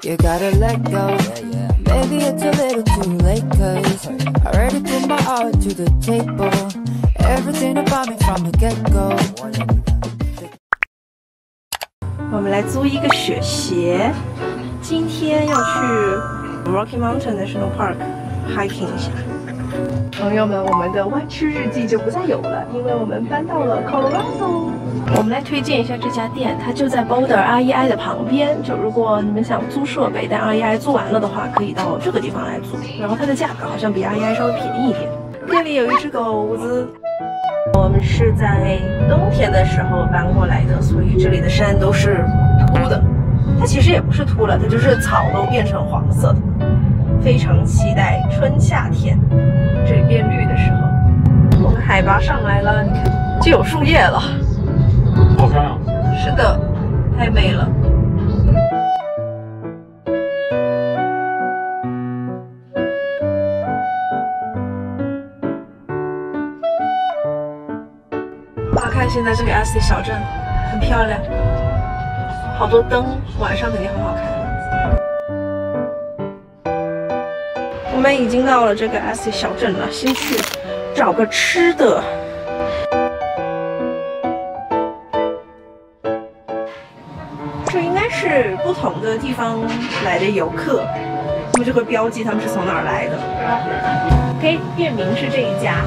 You gotta let go. Maybe it's a little too late, cause I already put my all to the table. Everything about me from the get-go. 我们来租一个雪鞋，今天要去 Rocky Mountain National Park hiking 一下。朋友们，我们的弯曲日记就不再有了，因为我们搬到了 Colorado。我们来推荐一下这家店，它就在 Boulder REI 的旁边。就如果你们想租设备，但 REI 租完了的话，可以到这个地方来租。然后它的价格好像比 REI 稍微便宜一点。店里有一只狗子。我们是在冬天的时候搬过来的，所以这里的山都是秃的。它其实也不是秃了，它就是草都变成黄色的。非常期待春夏天这里变绿的时候。我们海拔上来了，你看就有树叶了，好漂亮。是的，太美了。哇，看现在这个 Asti 小镇很漂亮，好多灯，晚上肯定很好看。我们已经到了这个 Asti 小镇了，先去找个吃的。这应该是不同的地方来的游客，他们就会标记他们是从哪儿来的。OK， 店名是这一家，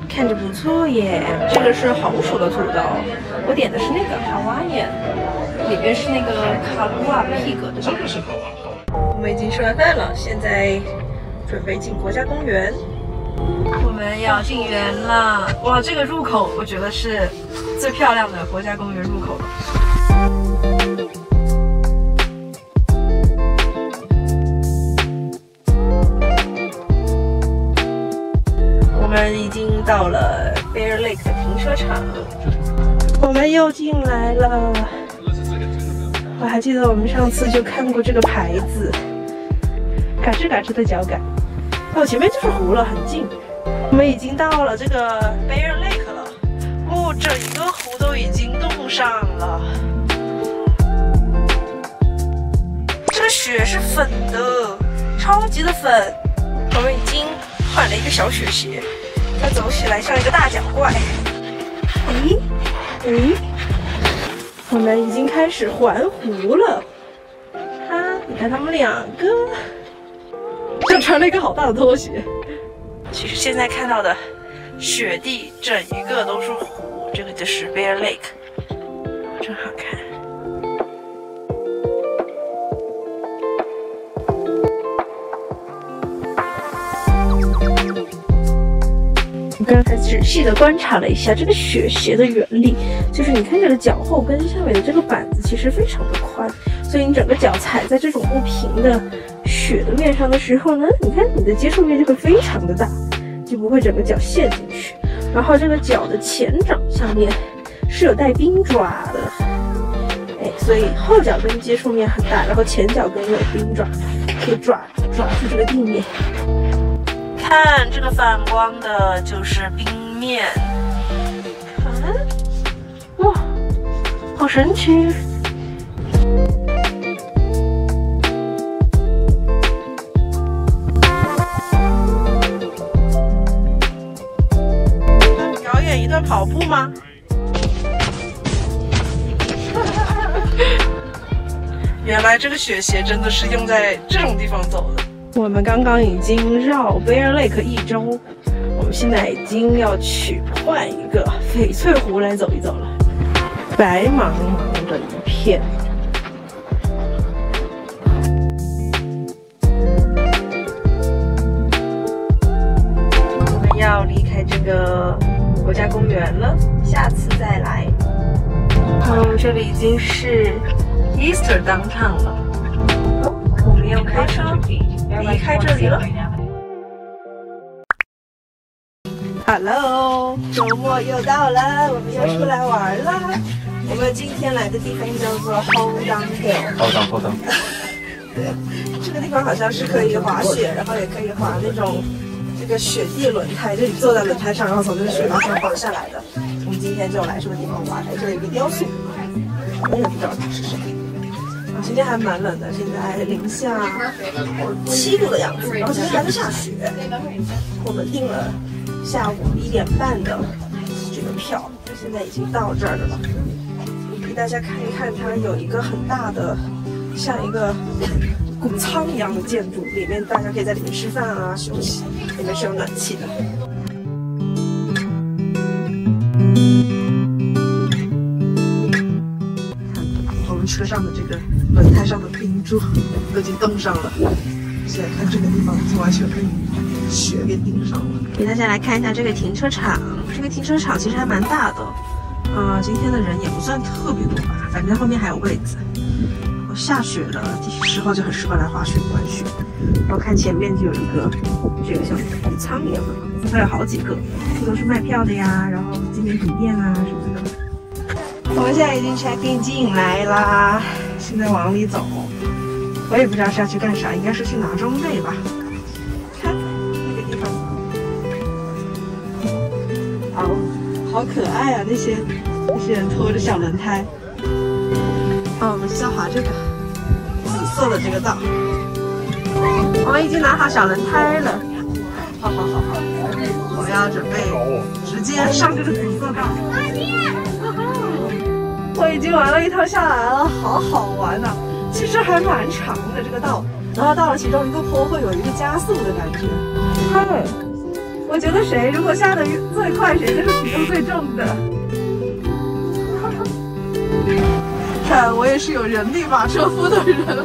看着不错耶。这个是红薯的土豆，我点的是那个 Hawaiian， 里边是那个卡鲁瓦 pig 的。这个是好玩。我们已经吃完饭了，现在准备进国家公园。我们要进园了，哇，这个入口我觉得是最漂亮的国家公园入口了。我们已经到了 Bear Lake 的停车场，我们又进来了。我还记得我们上次就看过这个牌子。嘎吱嘎吱的脚感，哦，前面就是湖了，很近。我们已经到了这个 Bear Lake 了，哦，整个湖都已经冻上了。这个雪是粉的，超级的粉。我们已经换了一个小雪鞋，它走起来像一个大脚怪。诶，我们已经开始环湖了。你看他们两个。就穿了一个好大的拖鞋。其实现在看到的雪地整一个都是湖，这个就是 Bear Lake， 真好看。我刚才仔细的观察了一下这个雪鞋的原理，就是你看这个脚后跟下面的这个板子其实非常的宽，所以你整个脚踩在这种不平的雪的面上的时候呢，你看你的接触面就会非常的大，就不会整个脚陷进去。然后这个脚的前掌上面是有带冰爪的，哎，所以后脚跟接触面很大，然后前脚跟有冰爪，可以抓住这个地面。看这个反光的就是冰面，看，哇，好神奇！表演一段跑步吗？原来这个雪鞋真的是用在这种地方走的。我们刚刚已经绕 Bear Lake 一周，我们现在已经要去换一个翡翠湖来走一走了。白茫茫的一片，我们要离开这个国家公园了，下次再来。这里已经是 Easter Downtown 了，我们要开车离开这里了。Hello， 周末又到了，我们又出来玩了。我们今天来的地方叫做 Hold Down Hill。Hold Down。对，这个地方好像是可以滑雪，然后也可以滑那种这个雪地轮胎，就你坐在轮胎上，然后从这个雪道上滑下来的。我们今天就来这个地方玩，这里有一个雕塑，我也不知道它是谁。今天还蛮冷的，现在零下7度的样子，然后今天还在下雪。我们订了下午1点半的这个票，现在已经到这儿了。给大家看一看，它有一个很大的，像一个谷仓一样的建筑，里面大家可以在里面吃饭啊、休息，里面是有暖气的。我们车上的这个轮胎上的冰柱都已经冻上了，现在看这个地方已经完全被雪给顶上了。给大家来看一下这个停车场，这个停车场其实还蛮大的，今天的人也不算特别多吧，反正后面还有位子。下雪了的时候就很适合来滑雪玩雪。然后看前面就有一个这个像谷仓一样的房子，它有好几个，这都是卖票的呀，然后这边酒店啊什么的。我们现在已经 check in 进来啦，现在往里走，我也不知道是要去干啥，应该是去拿装备吧。看那个地方，好可爱啊！那些人拖着小轮胎。我们是要滑这个紫色的这个道。我们已经拿好小轮胎了，好，我们要准备直接上这个紫色道。我已经玩了一趟下来了，好好玩啊！其实还蛮长的这个道，然后到了其中一个坡会有一个加速的感觉。我觉得谁如果下的最快，谁就是体重最重的。看，我也是有人力马车夫的人了。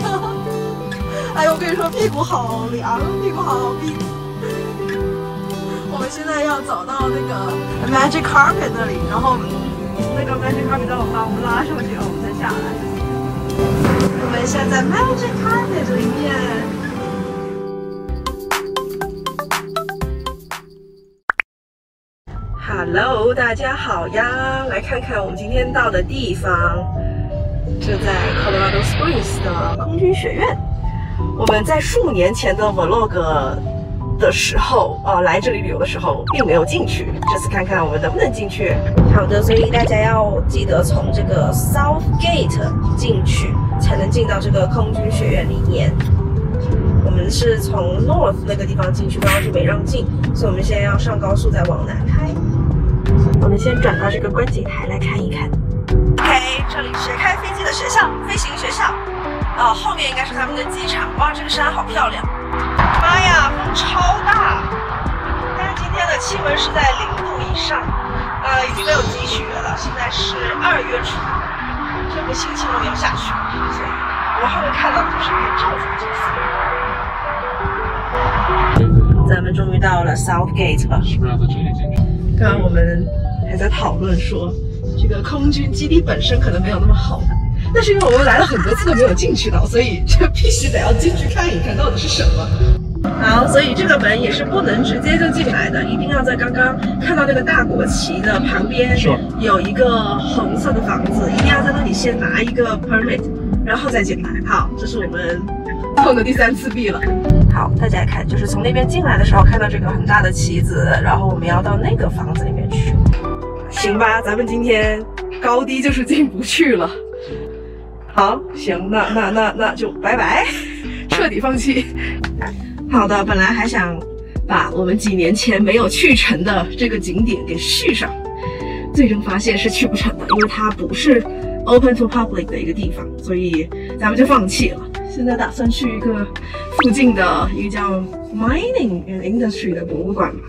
哎呦，我跟你说，屁股好凉，屁股好冰。我们现在要走到那个 Magic Carpet 那里，然后那个 Magic Carpet 把我们拉上去，我们再下来。我们现在在 Magic Carpet 里面。Hello， 大家好呀！来看看我们今天到的地方。这在 Colorado Springs 的空军学院。我们在数年前的 vlog 的时候，来这里旅游的时候，并没有进去。这次看看我们能不能进去。好的，所以大家要记得从这个 South Gate 进去，才能进到这个空军学院里面。我们是从 North 那个地方进去，刚刚就没让进，所以我们现在要上高速再往南开。我们先转到这个观景台来看一看。OK， 这里是开飞机的学校，飞行学校。后面应该是他们的机场。哇，这个山好漂亮！妈呀，风超大！但是今天的气温是在0度以上，已经没有积雪了。现在是2月初，这个星期都没有下雪，所以我们后面看到的就是一片正常景色。咱们终于到了 South Gate 了。是不是要在这里进去？刚刚我们还在讨论说，这个空军基地本身可能没有那么好，但是因为我们来了很多次都没有进去到，所以这必须得要进去看一看到底是什么。好，所以这个门也是不能直接就进来的，一定要在刚刚看到那个大国旗的旁边有一个红色的房子，一定要在那里先拿一个 permit， 然后再进来。好，这是我们碰的第3次壁了。好，大家看，就是从那边进来的时候看到这个很大的旗子，然后我们要到那个房子里面去。行吧，咱们今天高低就是进不去了。好，行，那就拜拜，彻底放弃。好的，本来还想把我们几年前没有去成的这个景点给续上，最终发现是去不成的，因为它不是 open to public 的一个地方，所以咱们就放弃了。现在打算去一个附近的一个叫 Mining and Industry 的博物馆嘛，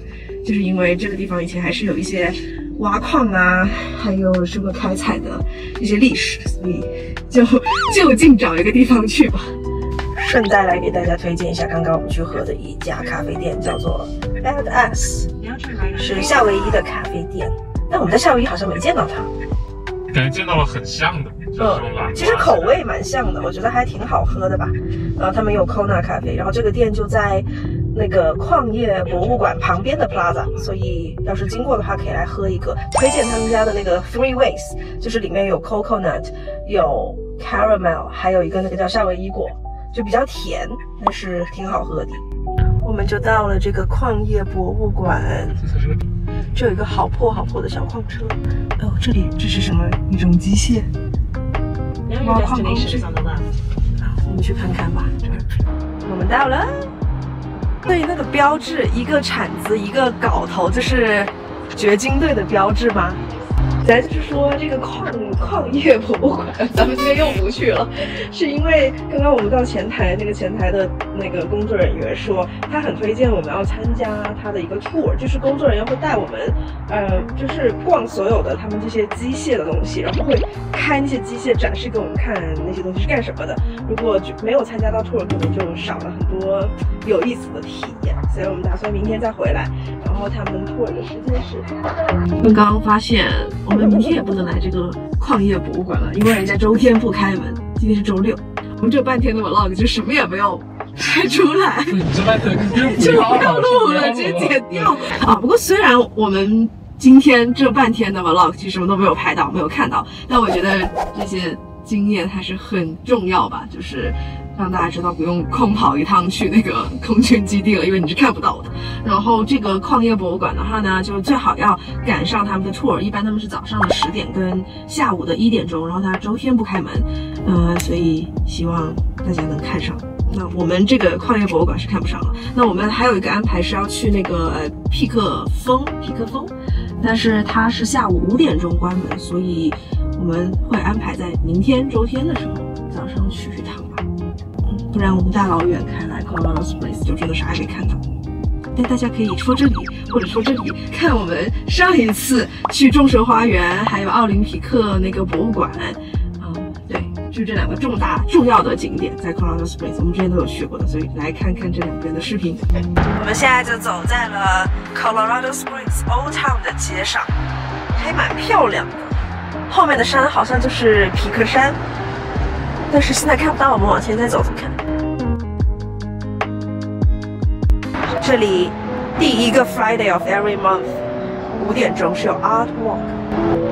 就是因为这个地方以前还是有一些挖矿啊，还有什么开采的一些历史，所以就近找一个地方去吧。顺带来给大家推荐一下刚刚我们去喝的一家咖啡店，叫做 Badass， 是夏威夷的咖啡店，但我们在夏威夷好像没见到它。感觉见到了很像的，其实口味蛮像的，我觉得还挺好喝的吧。他们有 Kona 咖啡，然后这个店就在那个矿业博物馆旁边的 Plaza， 所以要是经过的话可以来喝一个。推荐他们家的那个 Three Ways， 就是里面有 Coconut， 有 Caramel， 还有一个那个叫夏威夷果，就比较甜，但是挺好喝的。我们就到了这个矿业博物馆，这有一个好破的小矿车。这是什么一种机械？挖矿工具。们去看看吧。这儿我们到了。对，那个标志，一个铲子，一个镐头，就是掘金队的标志吗？咱就是说这个矿业博物馆，咱们今天又不去了，是因为刚刚我们到前台，那个前台的那个工作人员说，他很推荐我们要参加他的一个 tour， 就是工作人员会带我们，就是逛所有的他们这些机械的东西，然后会开那些机械展示给我们看那些东西是干什么的。如果没有参加到 tour， 可能就少了很多有意思的体验，所以我们打算明天再回来。然后他们 tour 的时间是，我刚刚发现我们明天也不能来这个矿业博物馆了，因为人家周天不开门，今天是周六。我们这半天的 vlog 就什么也没有拍出来，你这半天就不要录了，直接剪掉啊！不过虽然我们今天这半天的 vlog 其实什么都没有拍到，没有看到，但我觉得这些经验还是很重要吧，就是让大家知道不用空跑一趟去那个空军基地了，因为你是看不到的。然后这个矿业博物馆的话呢，就最好要赶上他们的 tour， 一般他们是早上的10点跟下午的1点钟，然后他周天不开门，所以希望大家能看上。那我们这个矿业博物馆是看不上了。那我们还有一个安排是要去那个皮克峰，但是它是下午5点钟关门，所以我们会安排在明天周天的时候早上去一趟吧。不然我们大老远开来 Colorado Springs 就真的啥也没看到。但大家可以说这里或者说这里看我们上一次去众神花园还有奥林匹克那个博物馆，对，就这2个重要的景点在 Colorado Springs， 我们之前都有去过的，所以来看看这2边的视频。我们现在就走在了 Colorado Springs Old Town 的街上，还蛮漂亮的。后面的山好像就是皮克山，但是现在看不到，我们往前再走走看。这里第一个 Friday of every month 5点钟是有 Art Walk，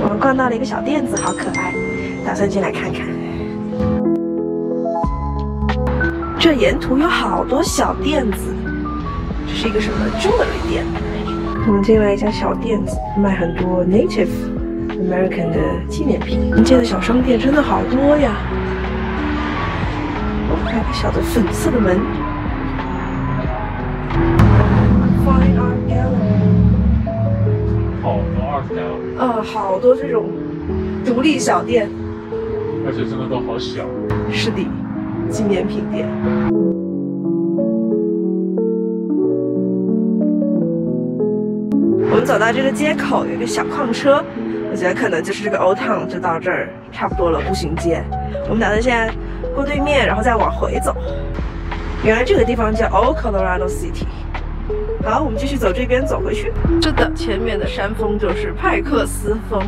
我们逛到了一个小店子，好可爱，打算进来看看。这沿途有好多小店子，这是一个什么 jewelry 店？我们进来一家小店子，卖很多 Native American 的纪念品。临街的小商店真的好多呀，还有个小的粉色的门。Fine Art Gallery， 好多art gallery，好多这种独立小店，而且真的都好小。是的，纪念品店。我们走到这个街口，有一个小矿车，我觉得可能就是这个 Old Town 就到这儿差不多了，步行街。我们打算现在过对面，然后再往回走。原来这个地方叫 Old Colorado City。好，我们继续走这边，走回去。是的，前面的山峰就是派克斯峰。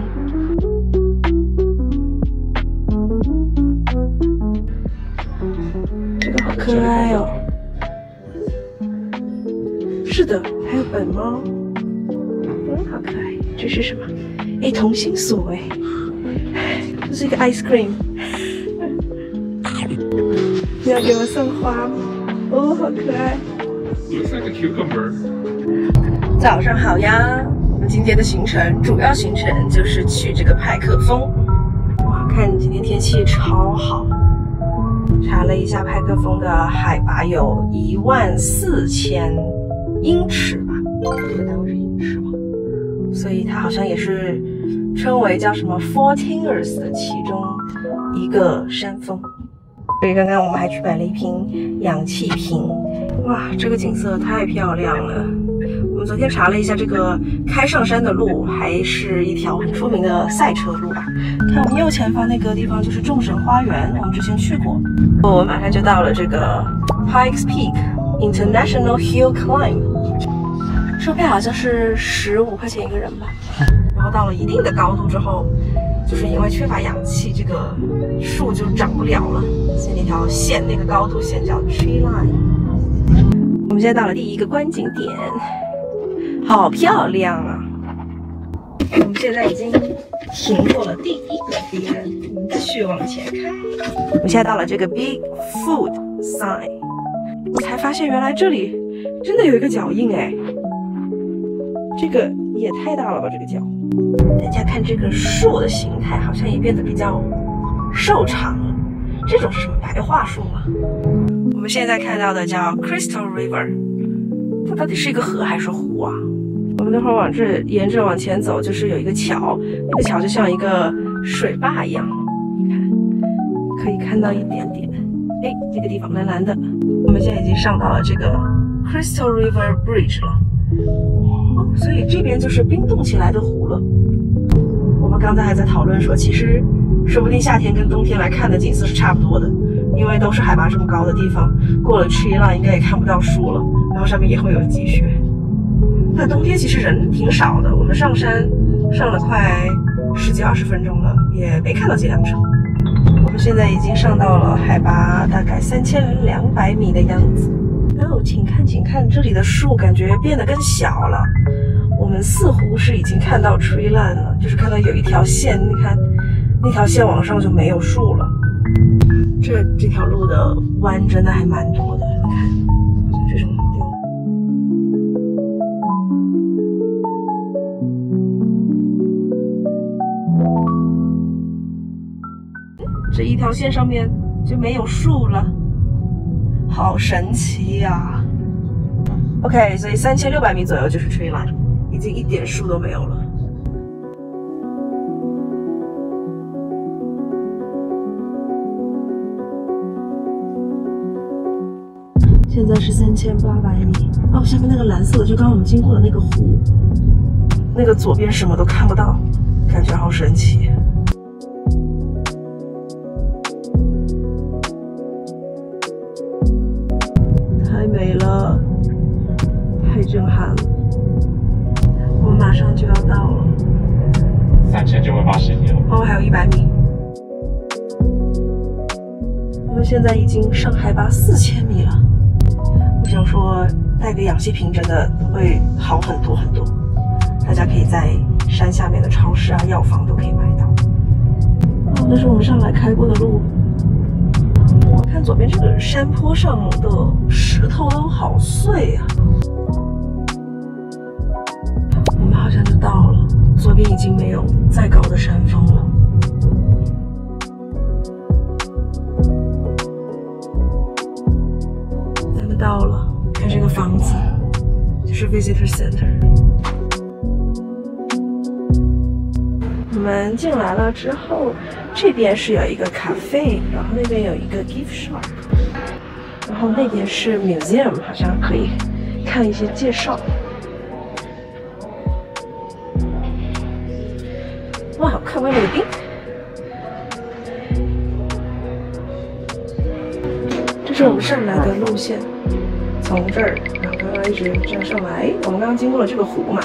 这个好可爱哦。是的，还有本猫。好可爱。这是什么？哎，同心锁哎。这是一个 ice cream。你要给我送花吗？哦，好可爱。Looks like a cucumber。早上好呀！我们今天的主要行程就是去这个派克峰。哇，看今天天气超好。查了一下，派克峰的海拔有14000英尺吧，这个单位是英尺嘛，所以它好像也是称为叫什么 Fourteeners 的其中一个山峰。所以刚刚我们还去买了一瓶氧气瓶。哇，这个景色太漂亮了！我们昨天查了一下，这个开上山的路还是一条很出名的赛车路吧。看我们右前方那个地方就是众神花园，我们之前去过。我们马上就到了这个 Pikes Peak International Hill Climb， 售票好像是15块钱一个人吧。然后到了一定的高度之后，就是因为缺乏氧气，这个树就长不了了，所以那条线，那个高度线叫 Tree Line。我们现在到了第一个观景点，好漂亮啊！我们现在已经停过了第一个点，我们继续往前开。我们现在到了这个 Big Food Sign， 我才发现原来这里真的有一个脚印哎，这个也太大了吧，这个脚！大家看这个树的形态，好像也变得比较瘦长了。这种是什么白桦树吗？我们现在看到的叫 Crystal River， 它到底是一个河还是湖啊？我们那会儿沿着往前走，就是有一个桥，那个桥就像一个水坝一样，你看可以看到一点点。哎，这个地方蓝蓝的。我们现在已经上到了这个 Crystal River Bridge 了。哦，所以这边就是冰冻起来的湖了。我们刚才还在讨论说，其实说不定夏天跟冬天来看的景色是差不多的，因为都是海拔这么高的地方，过了 tree line 应该也看不到树了，然后上面也会有积雪。但冬天其实人挺少的，我们上山上了快10几20分钟了，也没看到几辆车。我们现在已经上到了海拔大概3200米的样子。哦，请看，请看，这里的树感觉变得更小了。我们似乎是已经看到 tree line 了，就是看到有一条线，你看那条线往上就没有树了。这条路的弯真的还蛮多的，你看，像这种雕。这一条线上面就没有树了，好神奇呀！OK， 所以3600米左右就是 tree line， 已经一点树都没有了。现在是3800米。哦，下面那个蓝色的，就刚刚我们经过的那个湖，那个左边什么都看不到，感觉好神奇。太美了，太震撼了！我们马上就要到了3980米了。哦，还有100米。我们现在已经上海拔4000米了。我想说，带个氧气瓶真的会好很多很多。大家可以在山下面的超市啊、药房都可以买到。哦，那是我们上来开过的路。我看左边这个山坡上的石头都好碎啊。我们好像就到了，左边已经没有再高的山峰了。咱们到了，看这个房子，就是 Visitor Center。我们进来了之后，这边是有一个咖啡，然后那边有一个 gift shop， 然后那边是 museum， 好像可以看一些介绍。哇，看外面的冰。这是我们上来的路线，从这儿，然后刚刚一直这样上来，我们刚刚经过了这个湖嘛，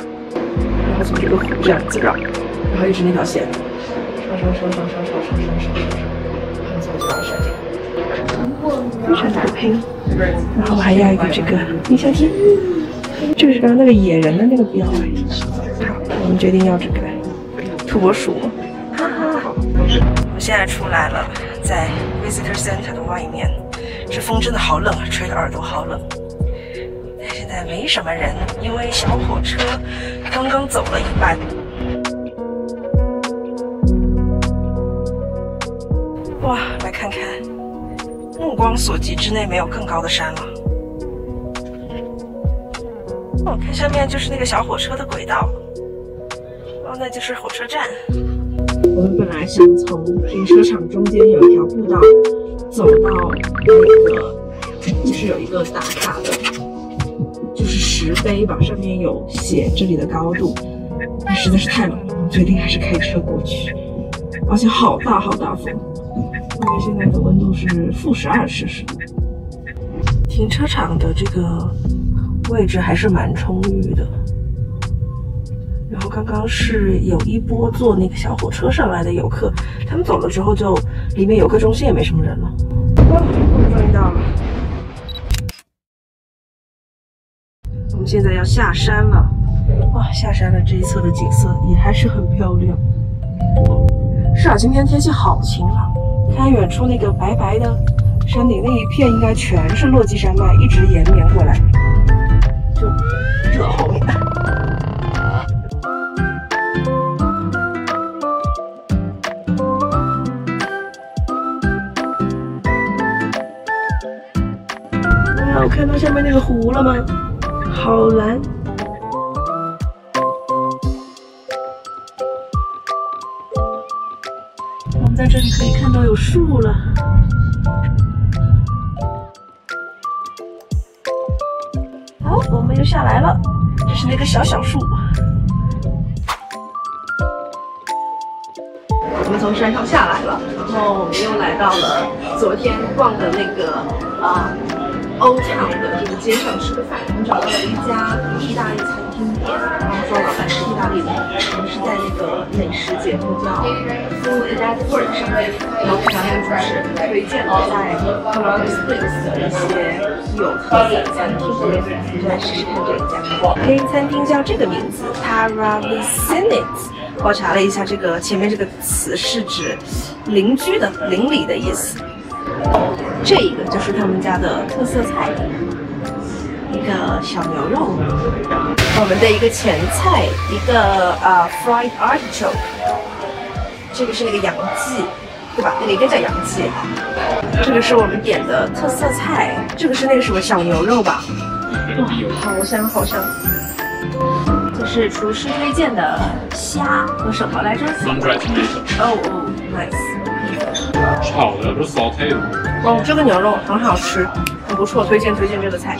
然后从这个湖这样子绕。然后一直那条线，上，很早就到山顶，非常的平。然后还要一个这个冰箱贴，这个是刚刚那个野人的那个标。好，我们决定要这个土拨鼠。哈哈，我们现在出来了，在 Visitor Center 的外面，这风真的好冷啊，吹得耳朵好冷。但现在没什么人，因为小火车刚刚走了一半。哇，来看看，目光所及之内没有更高的山了。哦，看下面就是那个小火车的轨道，哦，那就是火车站。我们本来想从停车场中间有一条步道走到那个，就是有一个打卡的，就是石碑吧，上面有写这里的高度，但实在是太冷了，我们决定还是开车过去，而且好大好大风。因为现在的温度是-12摄氏度，停车场的这个位置还是蛮充裕的。然后刚刚是有一波坐那个小火车上来的游客，他们走了之后就里面游客中心也没什么人了。哇，我们终于到了，我们现在要下山了。哇，下山了，这一侧的景色也还是很漂亮。是啊，今天天气好晴朗。看远处那个白白的山顶那一片，应该全是落基山脉，一直延绵过来，就这后面。看到下面那个湖了吗？好蓝。我们在这里可以看到有树了。好，我们又下来了，这是那个小树。我们从山上下来了，然后我们又来到了昨天逛的那个Old Town 的这个街上吃个饭。我们找到了一家意大利餐厅店，然后说老板是意大利人，我们是在那个美食节目叫 Food Network 上面，然后看到那个主持人推荐了在 Colorado Springs 的一些有特色的餐厅，我们就来试试看这一家。这家餐厅叫这个名字 Paravicini。我查了一下，这个前面这个词是指邻居的、邻里的意思。这一个就是他们家的特色菜，一个小牛肉，我们的一个前菜，一个fried artichoke， 这个是那个洋蓟，对吧？那个应该叫洋蓟。这个是我们点的特色菜，这个是那个什么小牛肉吧？哇，好香好香！这是厨师推荐的虾和什么来着 ？Sun-dried tomato。哦 ，nice。炒的不是 sauté 的。哦，这个牛肉很好吃，很不错，推荐这个菜。